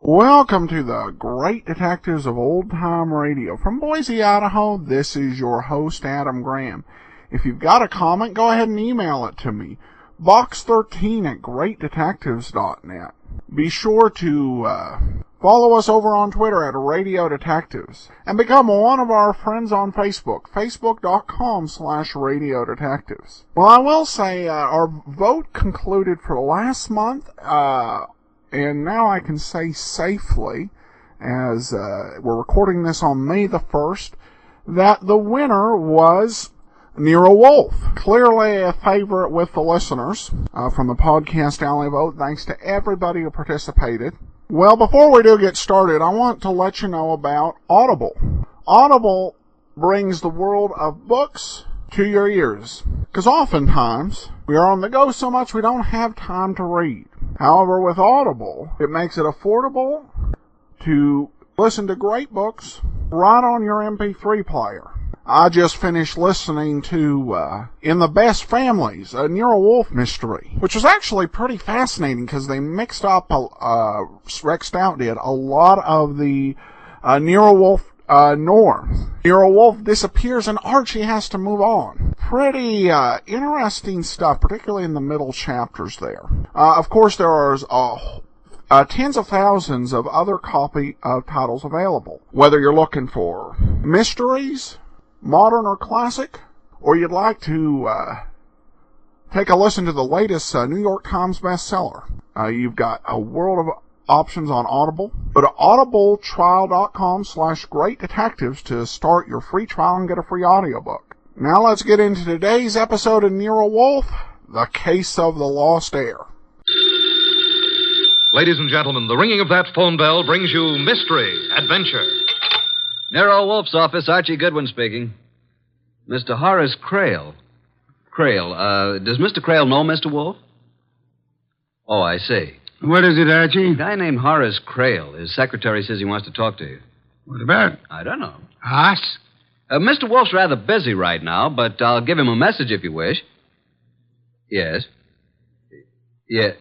Welcome to the Great Detectives of Old Time Radio. From Boise, Idaho, this is your host, Adam Graham. If you've got a comment, go ahead and email it to me. box13@greatdetectives.net. Be sure to follow us over on Twitter at Radio Detectives. And become one of our friends on Facebook, facebook.com/Radio Detectives. Well, I will say our vote concluded for last month, and now I can say safely, as we're recording this on May the 1st, that the winner was Nero Wolfe. Clearly a favorite with the listeners from the Podcast Alley vote. Thanks to everybody who participated. Well, before we do get started, I want to let you know about Audible. Audible brings the world of books to your ears, because oftentimes we are on the go so much we don't have time to read. However, with Audible, it makes it affordable to listen to great books right on your MP3 player. I just finished listening to In the Best Families, a Nero Wolfe mystery, which was actually pretty fascinating because they mixed up, Rex Stout did, a lot of the Nero Wolfe north. Nero Wolfe disappears and Archie has to move on. Pretty interesting stuff, particularly in the middle chapters there. Of course, there are tens of thousands of other copy of titles available. Whether you're looking for mysteries, modern or classic, or you'd like to take a listen to the latest New York Times bestseller, you've got a world of options on Audible. Go to audibletrial.com/greatdetectives to start your free trial and get a free audiobook. Now let's get into today's episode of Nero Wolfe, The Case of the Lost Heir. Ladies and gentlemen, the ringing of that phone bell brings you mystery, adventure. Nero Wolfe's office, Archie Goodwin speaking. Mr. Horace Crail. Does Mr. Crail know Mr. Wolfe? Oh, I see. What is it, Archie? A guy named Horace Crail. His secretary says he wants to talk to you. What about? I don't know. Us? Mr. Wolfe's rather busy right now, but I'll give him a message if you wish. Yes. Yeah.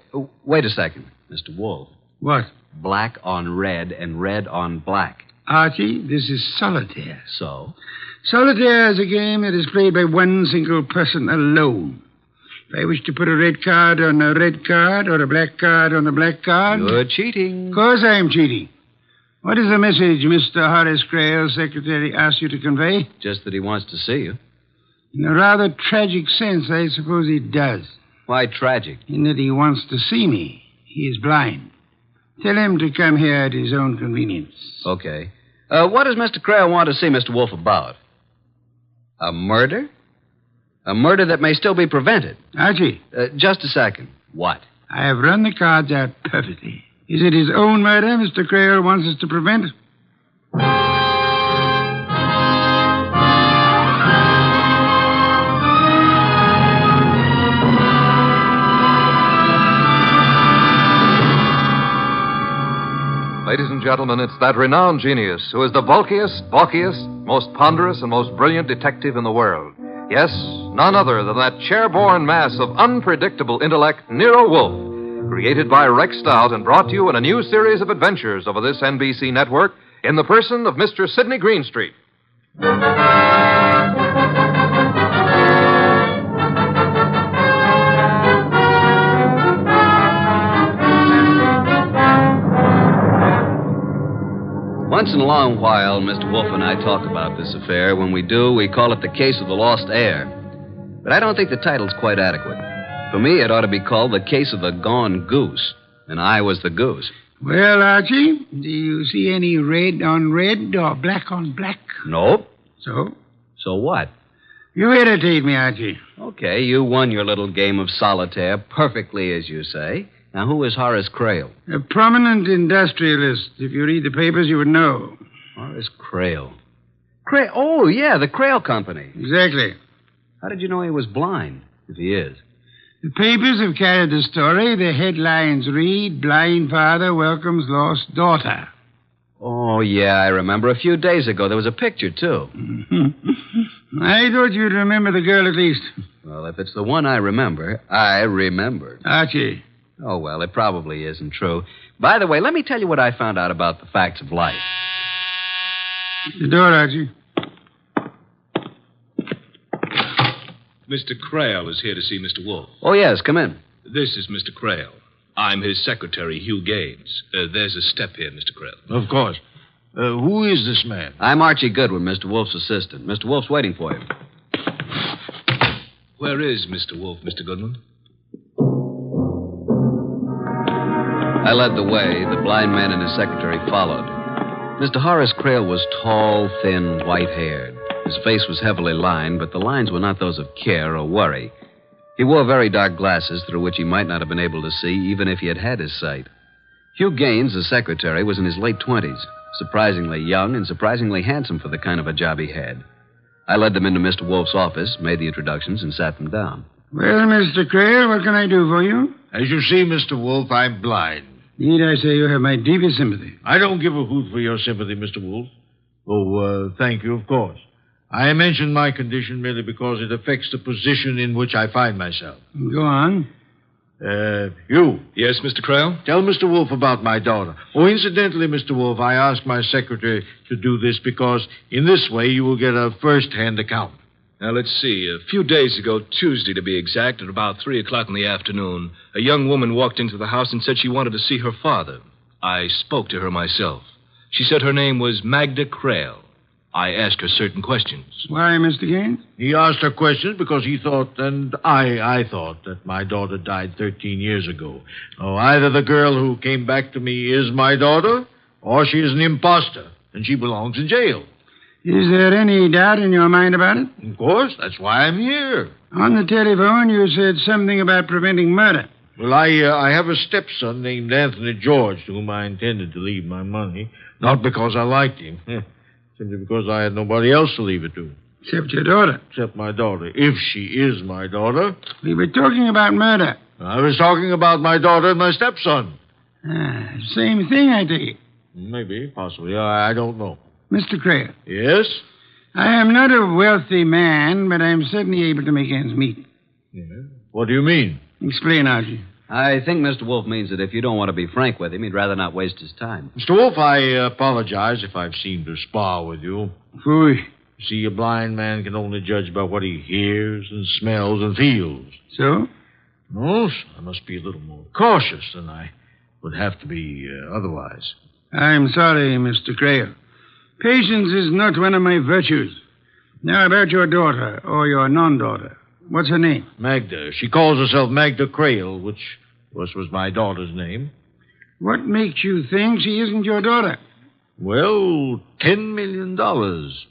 Wait a second, Mr. Wolfe. What? Black on red and red on black. Archie, this is solitaire. So? Solitaire is a game that is played by one single person alone. If I wish to put a red card on a red card or a black card on a black card... You're cheating. Of course I am cheating. What is the message Mr. Horace Crail's secretary asked you to convey? Just that he wants to see you. In a rather tragic sense, I suppose he does. Why tragic? In that he wants to see me. He is blind. Tell him to come here at his own convenience. Okay. What does Mr. Crail want to see Mr. Wolfe about? A murder? A murder that may still be prevented. Archie. Just a second. What? I have run the cards out perfectly. Is it his own murder Mr. Crail wants us to prevent? Ladies and gentlemen, it's that renowned genius who is the bulkiest, bulkiest, most ponderous, and most brilliant detective in the world. Yes, none other than that chair-borne mass of unpredictable intellect, Nero Wolfe, created by Rex Stout and brought to you in a new series of adventures over this NBC network in the person of Mr. Sidney Greenstreet. Once in a long while, Mr. Wolfe and I talk about this affair. When we do, we call it the Case of the Lost Heir. But I don't think the title's quite adequate. For me, it ought to be called The Case of the Gone Goose. And I was the goose. Well, Archie, do you see any red on red or black on black? Nope. So? So what? You irritate me, Archie. Okay, you won your little game of solitaire perfectly, as you say. Now, who is Horace Crail? A prominent industrialist. If you read the papers, you would know. Horace Crail. Oh, yeah, the Crail Company. Exactly. How did you know he was blind, if he is? The papers have carried the story. The headlines read, Blind Father Welcomes Lost Daughter. Oh, yeah, I remember. A few days ago, there was a picture, too. I thought you'd remember the girl at least. Well, if it's the one I remember, I remember. Archie. Oh, well, it probably isn't true. By the way, let me tell you what I found out about the facts of life. The door, Archie. Mr. Crail is here to see Mr. Wolfe. Oh, yes, come in. This is Mr. Crail. I'm his secretary, Hugh Gaines. There's a step here, Mr. Crail. Of course. Who is this man? I'm Archie Goodwin, Mr. Wolfe's assistant. Mr. Wolfe's waiting for you. Where is Mr. Wolfe, Mr. Goodman? I led the way. The blind man and his secretary followed. Mr. Horace Crail was tall, thin, white-haired. His face was heavily lined, but the lines were not those of care or worry. He wore very dark glasses through which he might not have been able to see even if he had had his sight. Hugh Gaines, the secretary, was in his late 20s, surprisingly young and surprisingly handsome for the kind of a job he had. I led them into Mr. Wolfe's office, made the introductions, and sat them down. Well, Mr. Crail, what can I do for you? As you see, Mr. Wolfe, I'm blind. Need I say you have my deepest sympathy? I don't give a hoot for your sympathy, Mr. Wolfe. Oh, thank you, of course. I mention my condition merely because it affects the position in which I find myself. Go on. You. Yes, Mr. Crail? Tell Mr. Wolfe about my daughter. Oh, incidentally, Mr. Wolfe, I asked my secretary to do this because in this way you will get a first-hand account. Now, let's see. A few days ago, Tuesday to be exact, at about 3 o'clock in the afternoon, a young woman walked into the house and said she wanted to see her father. I spoke to her myself. She said her name was Magda Crail. I asked her certain questions. Why, Mr. Gaines? He asked her questions because he thought, and I thought, that my daughter died 13 years ago. Oh, either the girl who came back to me is my daughter, or she is an imposter, and she belongs in jail. Is there any doubt in your mind about it? Of course, that's why I'm here. On the telephone, you said something about preventing murder. Well, I have a stepson named Anthony George to whom I intended to leave my money, not because I liked him. Simply because I had nobody else to leave it to. Except your daughter. Except my daughter. If she is my daughter. We were talking about murder. I was talking about my daughter and my stepson. Same thing, I take it. Maybe, possibly. I don't know. Mr. Crail. Yes? I am not a wealthy man, but I'm certainly able to make ends meet. Yeah. What do you mean? Explain, Archie. I think Mr. Wolfe means that if you don't want to be frank with him, he'd rather not waste his time. Mr. Wolfe, I apologize if I've seemed to spar with you. Phooey. See, a blind man can only judge by what he hears and smells and feels. So? No, I must be a little more cautious than I would have to be otherwise. I'm sorry, Mr. Crail. Patience is not one of my virtues. Now, about your daughter, or your non-daughter. What's her name? Magda. She calls herself Magda Crail, which was my daughter's name. What makes you think she isn't your daughter? Well, $10 million,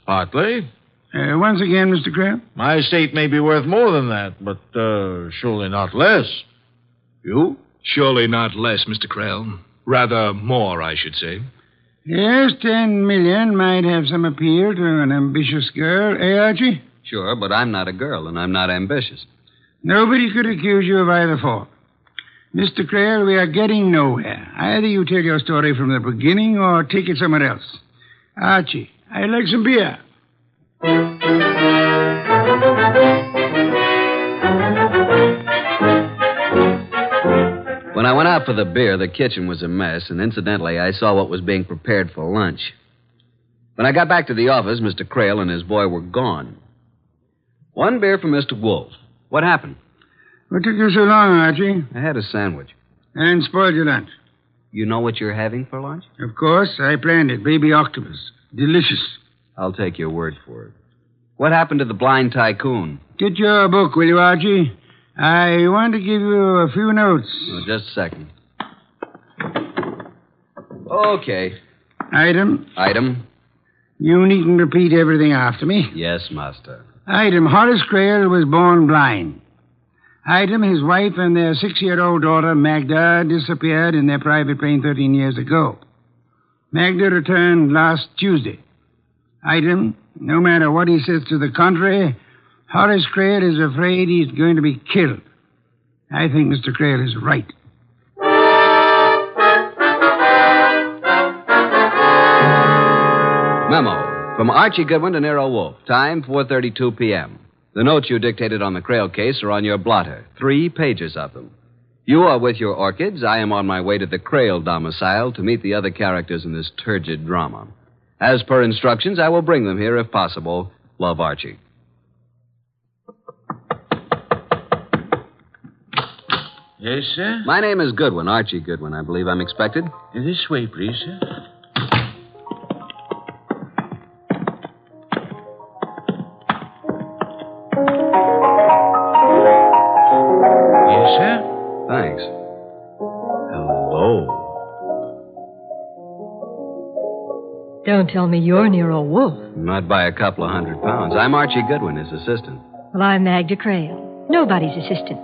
partly. Once again, Mr. Crail? My estate may be worth more than that, but surely not less. You? Surely not less, Mr. Crail. Rather more, I should say. Yes, $10 million might have some appeal to an ambitious girl, Archie? Sure, but I'm not a girl, and I'm not ambitious. Nobody could accuse you of either fault. Mr. Crail, we are getting nowhere. Either you tell your story from the beginning or take it somewhere else. Archie, I'd like some beer. When I went out for the beer, the kitchen was a mess, and incidentally, I saw what was being prepared for lunch. When I got back to the office, Mr. Crail and his boy were gone. One beer for Mr. Wolfe. What happened? What took you so long, Archie? I had a sandwich. And spoiled your lunch. You know what you're having for lunch? Of course, I planned it. Baby octopus. Delicious. I'll take your word for it. What happened to the blind tycoon? Get your book, will you, Archie? I want to give you a few notes. Oh, just a second. Okay. Item. You needn't repeat everything after me. Yes, master. Item, Horace Crail was born blind. Item, his wife and their 6-year-old daughter, Magda, disappeared in their private plane 13 years ago. Magda returned last Tuesday. Item, no matter what he says to the contrary, Horace Creel is afraid he's going to be killed. I think Mr. Creel is right. Memo from Archie Goodwin to Nero Wolfe. Time, 4:32 p.m. The notes you dictated on the Creel case are on your blotter. 3 pages of them. You are with your orchids. I am on my way to the Creel domicile to meet the other characters in this turgid drama. As per instructions, I will bring them here if possible. Love, Archie. Yes, sir? My name is Goodwin, Archie Goodwin. I believe I'm expected. This way, please, sir. Yes, sir? Thanks. Hello. Don't tell me you're Nero Wolfe. Not by a couple of £100. I'm Archie Goodwin, his assistant. Well, I'm Magda Creel. Nobody's assistant.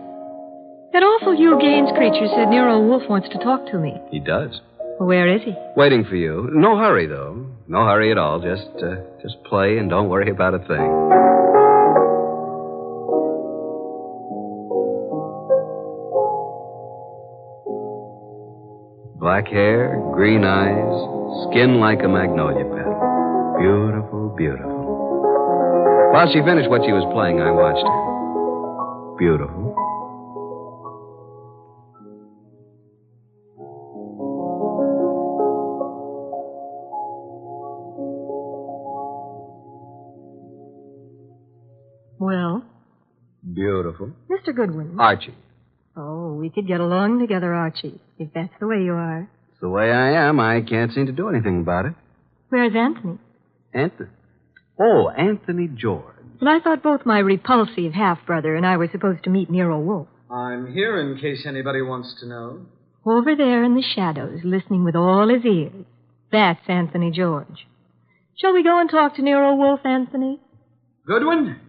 That awful Hugh Gaines creature said Nero Wolfe wants to talk to me. He does. Well, where is he? Waiting for you. No hurry, though. No hurry at all. Just play and don't worry about a thing. Black hair, green eyes, skin like a magnolia petal. Beautiful, beautiful. While she finished what she was playing, I watched her. Beautiful. Well? Beautiful. Mr. Goodwin. Archie. Oh, we could get along together, Archie, if that's the way you are. It's the way I am. I can't seem to do anything about it. Where's Anthony? Anthony? Oh, Anthony George. Well, I thought both my repulsive half-brother and I were supposed to meet Nero Wolfe. I'm here in case anybody wants to know. Over there in the shadows, listening with all his ears. That's Anthony George. Shall we go and talk to Nero Wolfe, Anthony? Goodwin?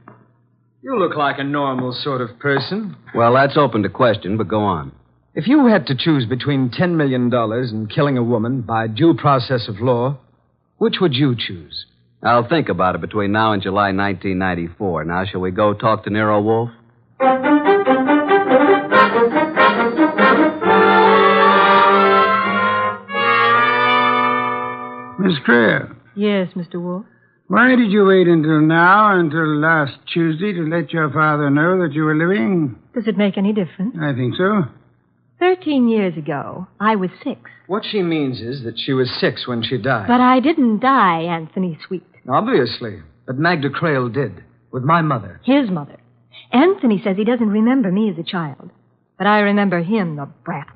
You look like a normal sort of person. Well, that's open to question, but go on. If you had to choose between $10 million and killing a woman by due process of law, which would you choose? I'll think about it between now and July 1994. Now, shall we go talk to Nero Wolfe? Miss Creel. Yes, Mr. Wolfe. Why did you wait until last Tuesday to let your father know that you were living? Does it make any difference? I think so. 13 years ago, I was 6. What she means is that she was 6 when she died. But I didn't die, Anthony Sweet. Obviously. But Magda Creel did. With my mother. His mother. Anthony says he doesn't remember me as a child. But I remember him, the brat.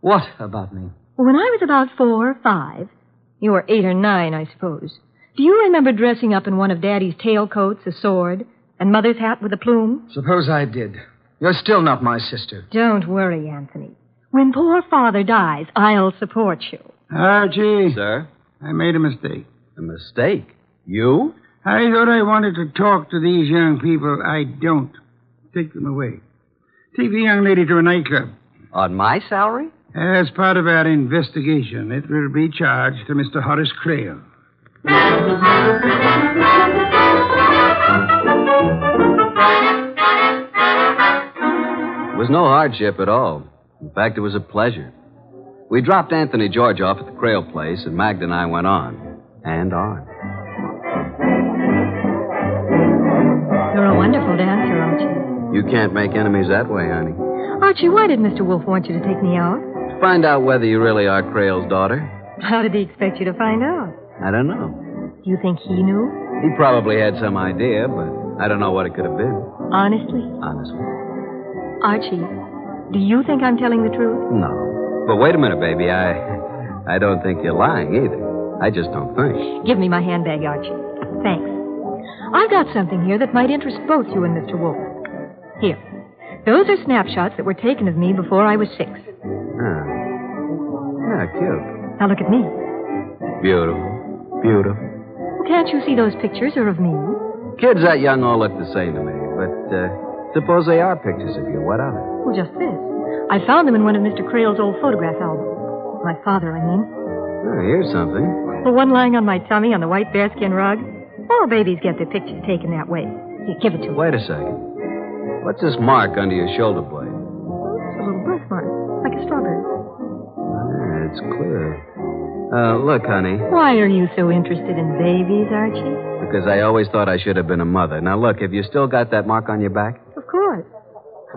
What about me? Well, when I was about 4 or 5, you were 8 or 9, I suppose. Do you remember dressing up in one of Daddy's tailcoats, a sword, and Mother's hat with a plume? Suppose I did. You're still not my sister. Don't worry, Anthony. When poor Father dies, I'll support you. Archie. Sir? I made a mistake. A mistake? You? I thought I wanted to talk to these young people. I don't. Take them away. Take the young lady to a nightclub. On my salary? As part of our investigation, it will be charged to Mr. Horace Creel. It was no hardship at all. In fact, it was a pleasure. We dropped Anthony George off at the Creel place, and Magda and I went on. And on. You're a wonderful dancer, Archie. You can't make enemies that way, honey. Archie, why did Mr. Wolfe want you to take me out? To find out whether you really are Creel's daughter. How did he expect you to find out? I don't know. Do you think he knew? He probably had some idea, but I don't know what it could have been. Honestly? Honestly. Archie, do you think I'm telling the truth? No. But wait a minute, baby. I don't think you're lying either. I just don't think. Give me my handbag, Archie. Thanks. I've got something here that might interest both you and Mr. Wolfe. Here. Those are snapshots that were taken of me before I was 6. Ah. Yeah, cute. Now look at me. Beautiful. Beautiful. Well, can't you see those pictures are of me? Kids that young all look the same to me, but suppose they are pictures of you. What of it? Well, just this. I found them in one of Mr. Creel's old photograph albums. My father, I mean. Oh, here's something. The one lying on my tummy on the white bearskin rug? All babies get their pictures taken that way. Here, give it to me. Wait a second. What's this mark under your shoulder blade? It's a little birthmark, like a strawberry. Yeah, it's clear. Look, honey. Why are you so interested in babies, Archie? Because I always thought I should have been a mother. Now, look, have you still got that mark on your back? Of course.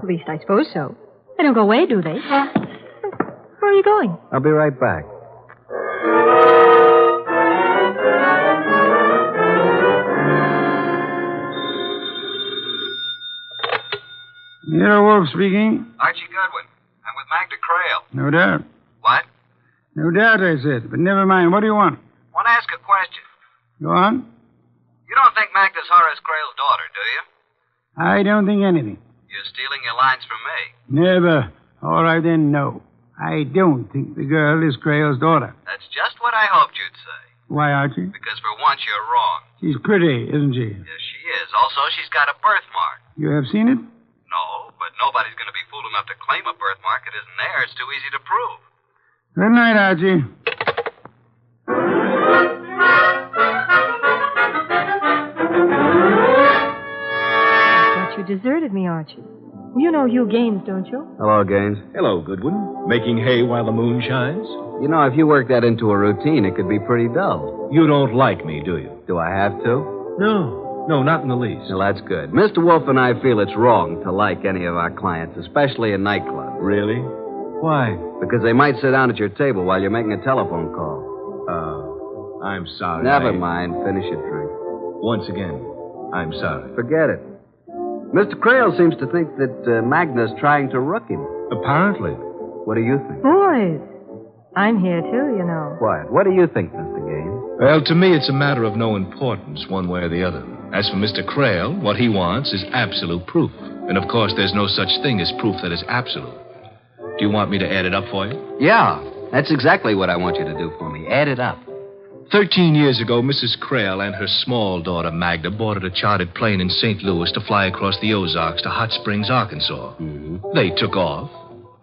At least I suppose so. They don't go away, do they? Where are you going? I'll be right back. Nero Wolfe speaking. Archie Goodwin. I'm with Magda Creel. No doubt. What? No doubt, I said. But never mind. What do you want? Want to ask a question. Go on. You don't think Magda's Horace Creel's daughter, do you? I don't think anything. You're stealing your lines from me. Never. All right, then, no. I don't think the girl is Creel's daughter. That's just what I hoped you'd say. Why, Archie? Because for once you're wrong. She's pretty, isn't she? Yes, she is. Also, she's got a birthmark. You have seen it? No, but nobody's going to be fool enough to claim a birthmark that isn't there. It's too easy to prove. Good night, Archie. I thought you deserted me, Archie. You know Hugh Gaines, don't you? Hello, Gaines. Hello, Goodwin. Making hay while the moon shines? You know, if you work that into a routine, it could be pretty dull. You don't like me, do you? Do I have to? No, not in the least. Well, that's good. Mr. Wolfe and I feel it's wrong to like any of our clients, especially in nightclubs. Really? Why? Because they might sit down at your table while you're making a telephone call. Oh, I'm sorry. Never mind. Finish your drink. Once again, I'm sorry. Forget it. Mr. Creel seems to think that Magda's trying to rook him. Apparently. What do you think? Boys, I'm here too, you know. Quiet. What do you think, Mr. Gaines? Well, to me, it's a matter of no importance, one way or the other. As for Mr. Creel, what he wants is absolute proof. And, of course, there's no such thing as proof that is absolute. Do you want me to add it up for you? Yeah, that's exactly what I want you to do for me. Add it up. 13 years ago, Mrs. Creel and her small daughter, Magda, boarded a chartered plane in St. Louis to fly across the Ozarks to Hot Springs, Arkansas. Mm-hmm. They took off,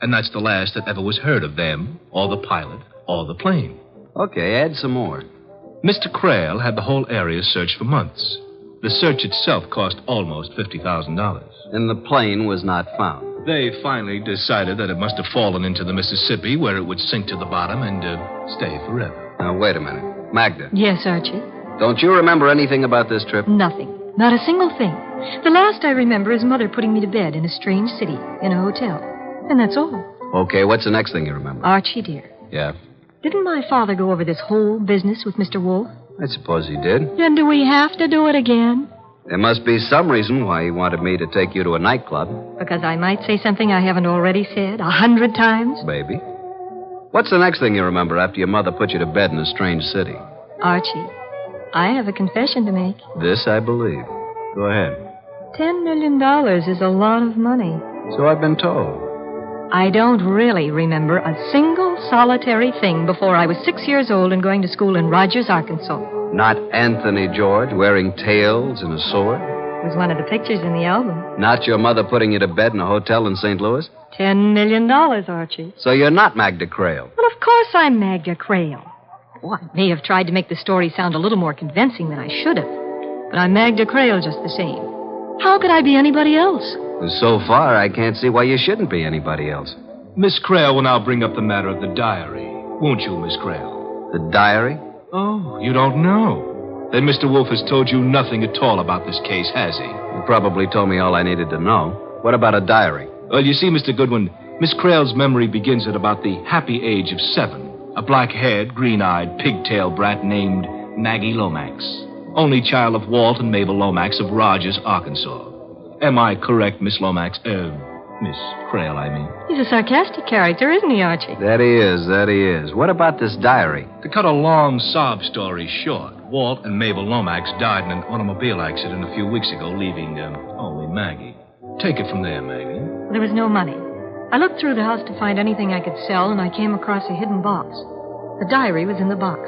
and that's the last that ever was heard of them, or the pilot, or the plane. Okay, add some more. Mr. Creel had the whole area searched for months. The search itself cost almost $50,000. And the plane was not found. They finally decided that it must have fallen into the Mississippi, where it would sink to the bottom and stay forever. Now, wait a minute. Magda. Yes, Archie. Don't you remember anything about this trip? Nothing. Not a single thing. The last I remember is Mother putting me to bed in a strange city, in a hotel. And that's all. Okay, what's the next thing you remember? Archie, dear. Yeah? Didn't my father go over this whole business with Mr. Wolfe? I suppose he did. Then do we have to do it again? There must be some reason why he wanted me to take you to a nightclub. Because I might say something I haven't already said 100 times? Maybe. What's the next thing you remember after your mother put you to bed in a strange city? Archie, I have a confession to make. This I believe. Go ahead. $10 million is a lot of money. So I've been told. I don't really remember a single solitary thing before I was 6 years old and going to school in Rogers, Arkansas. Not Anthony George wearing tails and a sword? It was one of the pictures in the album. Not your mother putting you to bed in a hotel in St. Louis? $10 million, Archie. So you're not Magda Creel? Well, of course I'm Magda Creel. Oh, I may have tried to make the story sound a little more convincing than I should have. But I'm Magda Creel just the same. How could I be anybody else? So far, I can't see why you shouldn't be anybody else. Miss Creel will now bring up the matter of the diary. Won't you, Miss Creel? The diary? Oh, you don't know. Then Mr. Wolfe has told you nothing at all about this case, has he? He probably told me all I needed to know. What about a diary? Well, you see, Mr. Goodwin, Miss Creel's memory begins at about the happy age of 7. A black-haired, green-eyed, pigtail brat named Maggie Lomax. Only child of Walt and Mabel Lomax of Rogers, Arkansas. Am I correct, Miss Lomax? Miss Creel, I mean. He's a sarcastic character, isn't he, Archie? That he is. What about this diary? To cut a long sob story short, Walt and Mabel Lomax died in an automobile accident a few weeks ago, leaving only Maggie. Take it from there, Maggie. There was no money. I looked through the house to find anything I could sell, and I came across a hidden box. The diary was in the box,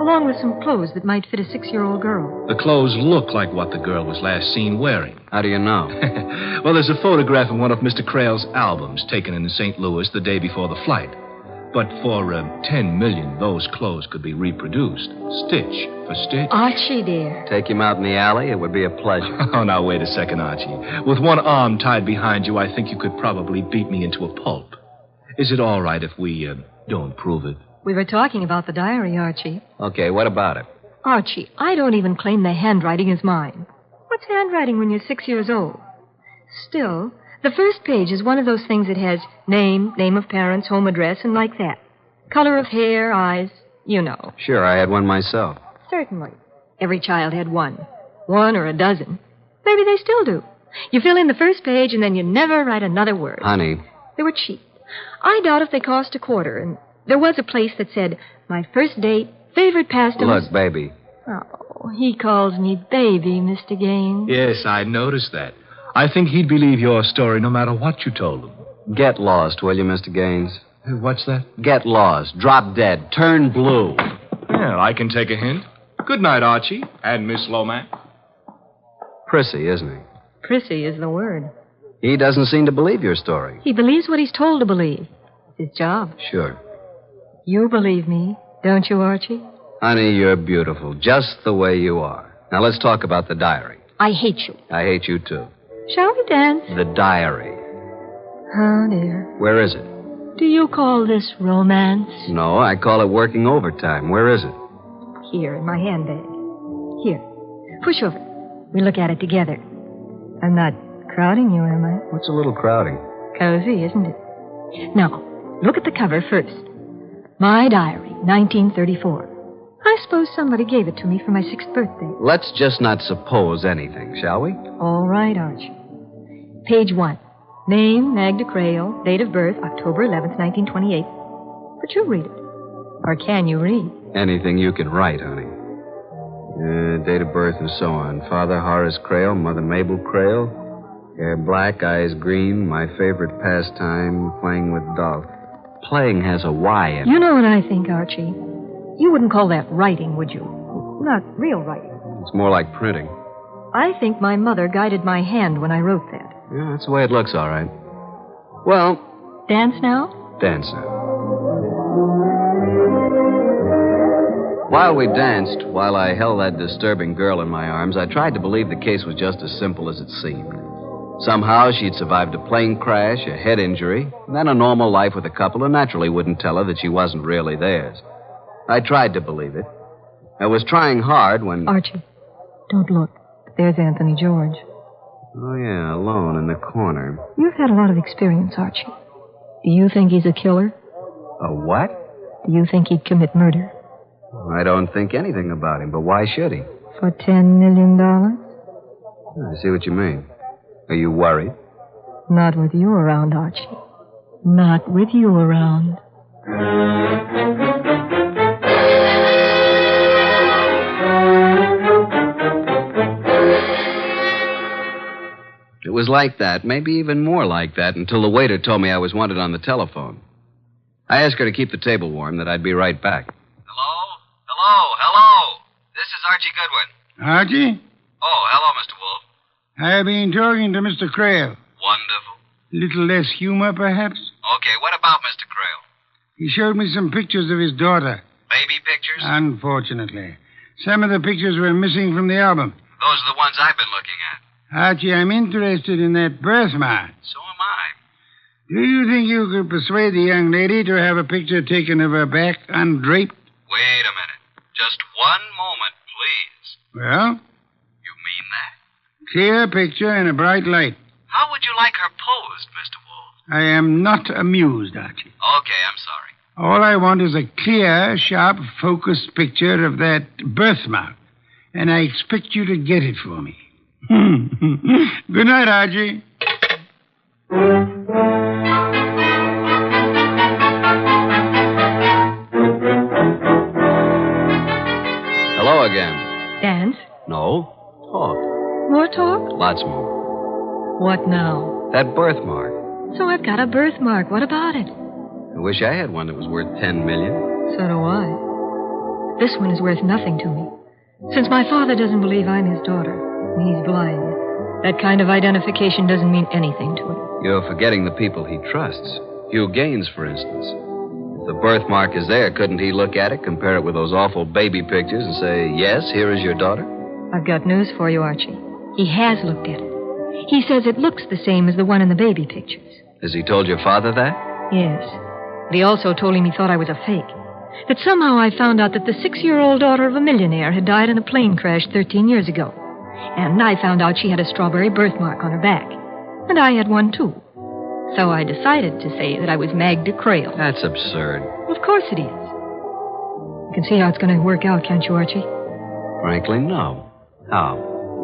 along with some clothes that might fit a 6-year-old girl. The clothes look like what the girl was last seen wearing. How do you know? Well, there's a photograph in one of Mr. Creel's albums taken in St. Louis the day before the flight. But for $10 million, those clothes could be reproduced, stitch for stitch. Archie, dear. Take him out in the alley. It would be a pleasure. Oh, now, wait a second, Archie. With one arm tied behind you, I think you could probably beat me into a pulp. Is it all right if we don't prove it? We were talking about the diary, Archie. Okay, what about it? Archie, I don't even claim the handwriting is mine. What's handwriting when you're 6 years old? Still, the first page is one of those things that has name of parents, home address, and like that. Color of hair, eyes, you know. Sure, I had one myself. Certainly. Every child had one. One or a dozen. Maybe they still do. You fill in the first page and then you never write another word. Honey. They were cheap. I doubt if they cost a quarter, and there was a place that said, my first date, favorite pastime. Look, baby. Oh, he calls me baby, Mr. Gaines. Yes, I noticed that. I think he'd believe your story no matter what you told him. Get lost, will you, Mr. Gaines? What's that? Get lost. Drop dead. Turn blue. Well, I can take a hint. Good night, Archie. And Miss Lomax. Prissy, isn't he? Prissy is the word. He doesn't seem to believe your story. He believes what he's told to believe. It's his job. Sure. You believe me, don't you, Archie? Honey, you're beautiful, just the way you are. Now, let's talk about the diary. I hate you. I hate you, too. Shall we dance? The diary. Oh, dear. Where is it? Do you call this romance? No, I call it working overtime. Where is it? Here, in my handbag. Here. Push over. We look at it together. I'm not crowding you, am I? What's a little crowding? Cozy, isn't it? Now, look at the cover first. My diary, 1934. I suppose somebody gave it to me for my 6th birthday. Let's just not suppose anything, shall we? All right, Archie. Page 1. Name, Magda Creel. Date of birth, October 11th, 1928. But you read it. Or can you read? Anything you can write, honey. Date of birth and so on. Father Horace Creel, Mother Mabel Creel. Hair black, eyes green. My favorite pastime, playing with dolls. Playing has a Y in it. You know what I think, Archie? You wouldn't call that writing, would you? Not real writing. It's more like printing. I think my mother guided my hand when I wrote that. Yeah, that's the way it looks, all right. Well... Dance now? Dance now. While we danced, while I held that disturbing girl in my arms, I tried to believe the case was just as simple as it seemed. Somehow she'd survived a plane crash, a head injury, and then a normal life with a couple who naturally wouldn't tell her that she wasn't really theirs. I tried to believe it. I was trying hard when... Archie, don't look. There's Anthony George. Oh, yeah, alone in the corner. You've had a lot of experience, Archie. Do you think he's a killer? A what? Do you think he'd commit murder? I don't think anything about him, but why should he? For $10 million? I see what you mean. Are you worried? Not with you around, Archie. Not with you around. It was like that, maybe even more like that, until the waiter told me I was wanted on the telephone. I asked her to keep the table warm, that I'd be right back. Hello. This is Archie Goodwin. Archie? Oh, hello, Mr. Wolfe. I've been talking to Mr. Creel. Wonderful. Little less humor, perhaps? Okay, what about Mr. Creel? He showed me some pictures of his daughter. Baby pictures? Unfortunately. Some of the pictures were missing from the album. Those are the ones I've been looking at. Archie, I'm interested in that birthmark. So am I. Do you think you could persuade the young lady to have a picture taken of her back undraped? Wait a minute. Just one moment, please. Well? You mean that? Clear picture in a bright light. How would you like her posed, Mr. Wolfe? I am not amused, Archie. Okay, I'm sorry. All I want is a clear, sharp, focused picture of that birthmark. And I expect you to get it for me. Good night, Archie. Hello again. Dance? No. Talk. More talk? Lots more. What now? That birthmark. So I've got a birthmark. What about it? I wish I had one that was worth $10 million. So do I. This one is worth nothing to me. Since my father doesn't believe I'm his daughter, and he's blind, that kind of identification doesn't mean anything to him. You're forgetting the people he trusts. Hugh Gaines, for instance. If The birthmark is there. Couldn't he look at it, compare it with those awful baby pictures, and say, yes, here is your daughter? I've got news for you, Archie. He has looked at it. He says it looks the same as the one in the baby pictures. Has he told your father that? Yes. But he also told him he thought I was a fake. That somehow I found out that the 6-year-old daughter of a millionaire had died in a plane crash 13 years ago. And I found out she had a strawberry birthmark on her back. And I had one, too. So I decided to say that I was Magda Creel. That's absurd. Of course it is. You can see how it's going to work out, can't you, Archie? Frankly, no. How?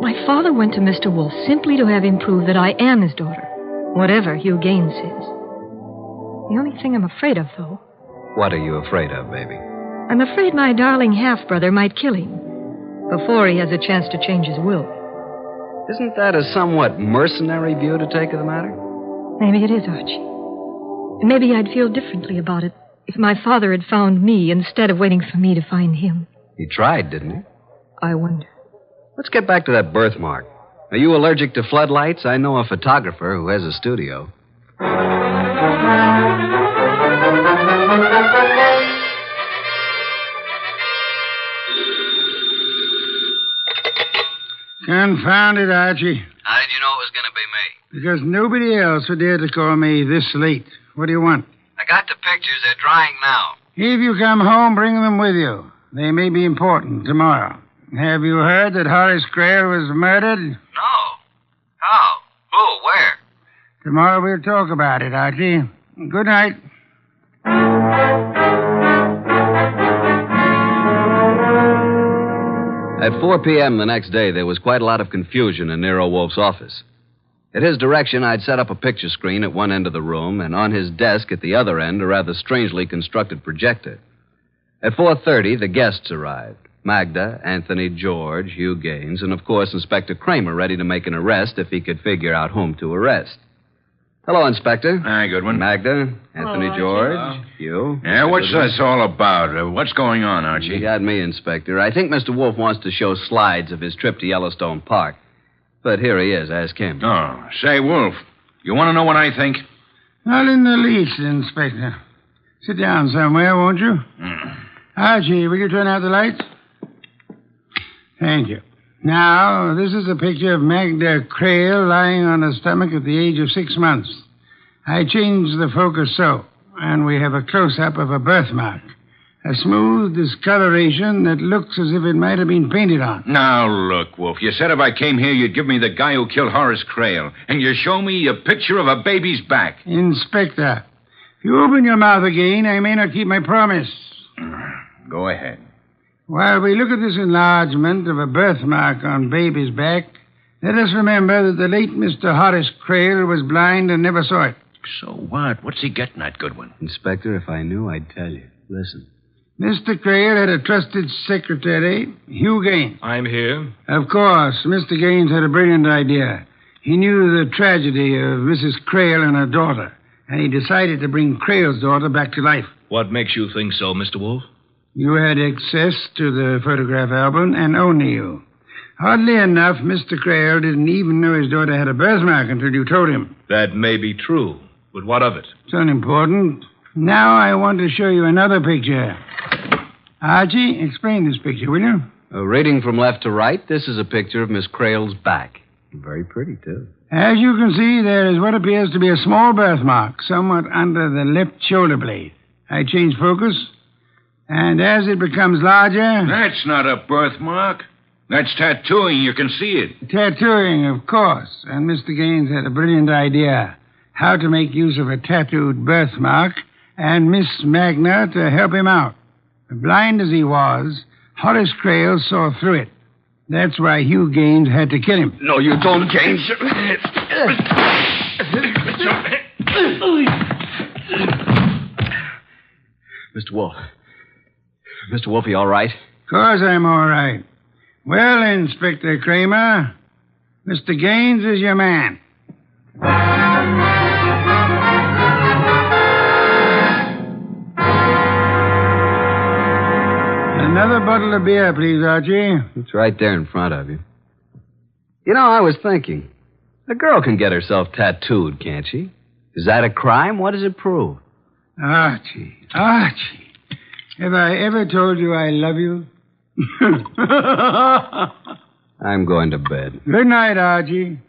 My father went to Mr. Wolfe simply to have him prove that I am his daughter, whatever Hugh Gaines says. The only thing I'm afraid of, though... What are you afraid of, baby? I'm afraid my darling half-brother might kill him before he has a chance to change his will. Isn't that a somewhat mercenary view to take of the matter? Maybe it is, Archie. And maybe I'd feel differently about it if my father had found me instead of waiting for me to find him. He tried, didn't he? I wonder. Let's get back to that birthmark. Are you allergic to floodlights? I know a photographer who has a studio. Confound it, Archie. How did you know it was going to be me? Because nobody else would dare to call me this late. What do you want? I got the pictures. They're drying now. If you come home, bring them with you. They may be important tomorrow. Have you heard that Horace Creel was murdered? No. How? Who? Where? Tomorrow we'll talk about it, Archie. Good night. At 4 p.m. the next day, there was quite a lot of confusion in Nero Wolfe's office. At his direction, I'd set up a picture screen at one end of the room, and on his desk at the other end, a rather strangely constructed projector. At 4:30, the guests arrived. Magda, Anthony, George, Hugh Gaines, and, of course, Inspector Kramer, ready to make an arrest if he could figure out whom to arrest. Hello, Inspector. Hi, Goodwin. Magda, Anthony, Hello, George, Archie. Hugh. Yeah, what's this all about? What's going on, Archie? You got me, Inspector. I think Mr. Wolfe wants to show slides of his trip to Yellowstone Park. But here he is. Ask him. Oh, say, Wolf, you want to know what I think? Not in the least, Inspector. Sit down somewhere, won't you? Archie, will you turn out the lights? Thank you. Now, this is a picture of Magda Creel lying on her stomach at the age of 6 months. I changed the focus so, and we have a close-up of a birthmark. A smooth discoloration that looks as if it might have been painted on. Now, look, Wolf, you said if I came here, you'd give me the guy who killed Horace Creel, and you show me a picture of a baby's back. Inspector, if you open your mouth again, I may not keep my promise. Go ahead. While we look at this enlargement of a birthmark on baby's back, let us remember that the late Mr. Horace Creel was blind and never saw it. So what? What's he getting at, Goodwin? Inspector, if I knew, I'd tell you. Listen. Mr. Creel had a trusted secretary, Hugh Gaines. I'm here. Of course, Mr. Gaines had a brilliant idea. He knew the tragedy of Mrs. Creel and her daughter, and he decided to bring Creel's daughter back to life. What makes you think so, Mr. Wolfe? You had access to the photograph album, and only you. Oddly enough, Mr. Creel didn't even know his daughter had a birthmark until you told him. That may be true, but what of it? It's unimportant. Now I want to show you another picture. Archie, explain this picture, will you? Reading from left to right, this is a picture of Miss Creel's back. Very pretty, too. As you can see, there is what appears to be a small birthmark, somewhat under the left shoulder blade. I change focus, and as it becomes larger... That's not a birthmark. That's tattooing. You can see it. Tattooing, of course. And Mr. Gaines had a brilliant idea. How to make use of a tattooed birthmark and Miss Magna to help him out. Blind as he was, Horace Creel saw through it. That's why Hugh Gaines had to kill him. No, you don't, Gaines. Mr. Wolfe. Mr. Wolfe, you all right? Of course I'm all right. Well, Inspector Kramer, Mr. Gaines is your man. Another bottle of beer, please, Archie. It's right there in front of you. You know, I was thinking, a girl can get herself tattooed, can't she? Is that a crime? What does it prove? Archie. Have I ever told you I love you? I'm going to bed. Good night, Archie.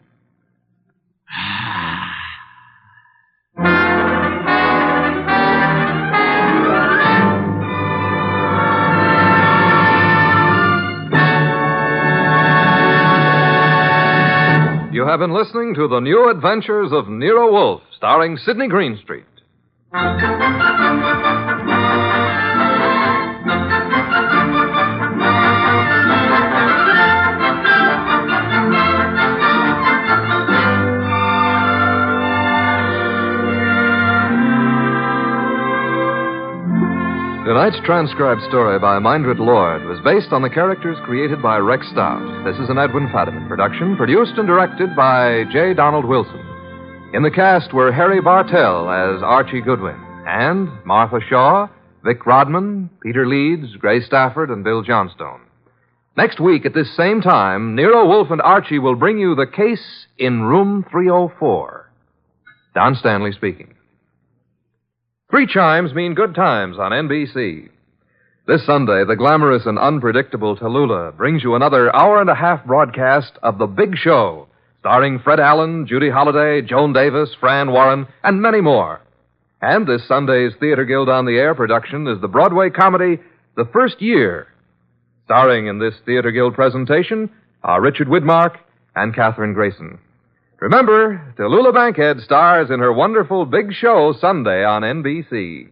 You have been listening to The New Adventures of Nero Wolfe, starring Sidney Greenstreet. Tonight's transcribed story by Mindred Lord was based on the characters created by Rex Stout. This is an Edwin Fadiman production, produced and directed by J. Donald Wilson. In the cast were Harry Bartell as Archie Goodwin, and Martha Shaw, Vic Rodman, Peter Leeds, Gray Stafford, and Bill Johnstone. Next week at this same time, Nero Wolfe and Archie will bring you the case in room 304. Don Stanley speaking. 3 chimes mean good times on NBC. This Sunday, the glamorous and unpredictable Tallulah brings you another hour-and-a-half broadcast of The Big Show, starring Fred Allen, Judy Holliday, Joan Davis, Fran Warren, and many more. And this Sunday's Theater Guild on the Air production is the Broadway comedy The First Year. Starring in this Theater Guild presentation are Richard Widmark and Katherine Grayson. Remember, Tallulah Bankhead stars in her wonderful Big Show Sunday on NBC.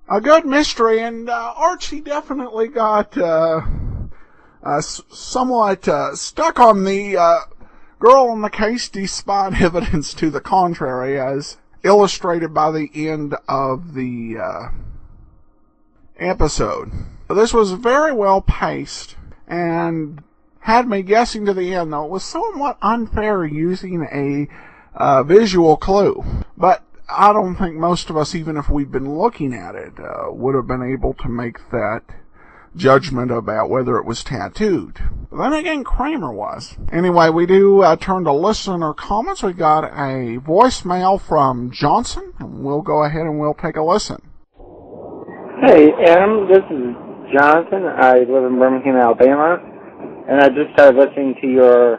A good mystery, and Archie definitely got somewhat stuck on the girl in the case despite evidence to the contrary, as illustrated by the end of the episode. This was very well paced and had me guessing to the end, though it was somewhat unfair using a visual clue. But I don't think most of us, even if we'd been looking at it, would have been able to make that judgment about whether it was tattooed. But then again, Kramer was. Anyway, we do turn to listener comments. We got a voicemail from Johnson, and we'll go ahead and we'll take a listen. Hey, Adam, this is Jonathan. I live in Birmingham, Alabama, and I just started listening to your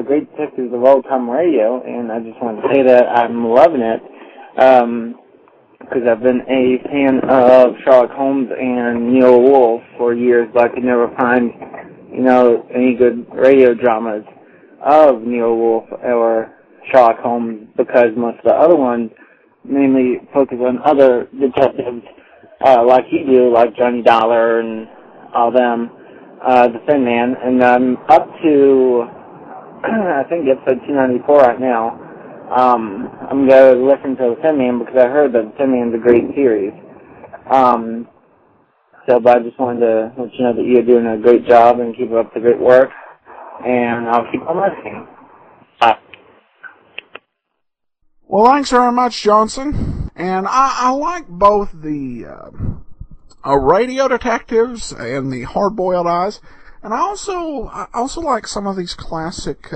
Great Detectives of Old Time Radio, and I just wanted to say that I'm loving it, because I've been a fan of Sherlock Holmes and Nero Wolfe for years, but I could never find, any good radio dramas of Nero Wolfe or Sherlock Holmes, because most of the other ones mainly focus on other detectives, like you do, like Johnny Dollar and all them, the Thin Man, and I'm up to, I think, episode 294 right now. I'm going to listen to the Thin Man because I heard that the Thin Man's a great series. But I just wanted to let you know that you're doing a great job and keep up the great work, and I'll keep on listening. Bye. Well, thanks very much, Johnson. And I like both the radio detectives and the hard-boiled eyes, and I also like some of these classic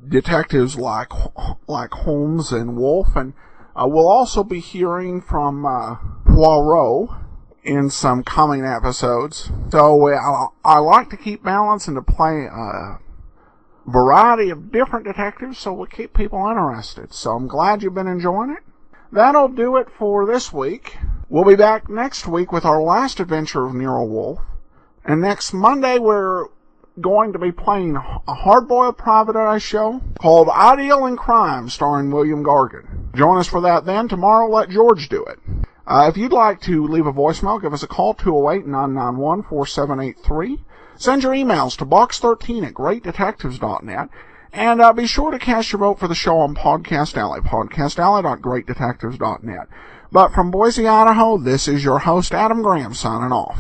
detectives like Holmes and Wolfe, and we'll also be hearing from Poirot in some coming episodes. So I like to keep balance and to play variety of different detectives, so we'll keep people interested. So I'm glad you've been enjoying it. That'll do it for this week. We'll be back next week with our last adventure of Nero Wolfe. And next Monday, we're going to be playing a hard-boiled private eye show called Ideal in Crime, starring William Gargan. Join us for that then. Tomorrow, let George do it. If you'd like to leave a voicemail, give us a call, 208-991-4783. Send your emails to box13@greatdetectives.net. And be sure to cast your vote for the show on Podcast Alley, podcastalley.greatdetectives.net. But from Boise, Idaho, this is your host, Adam Graham, signing off.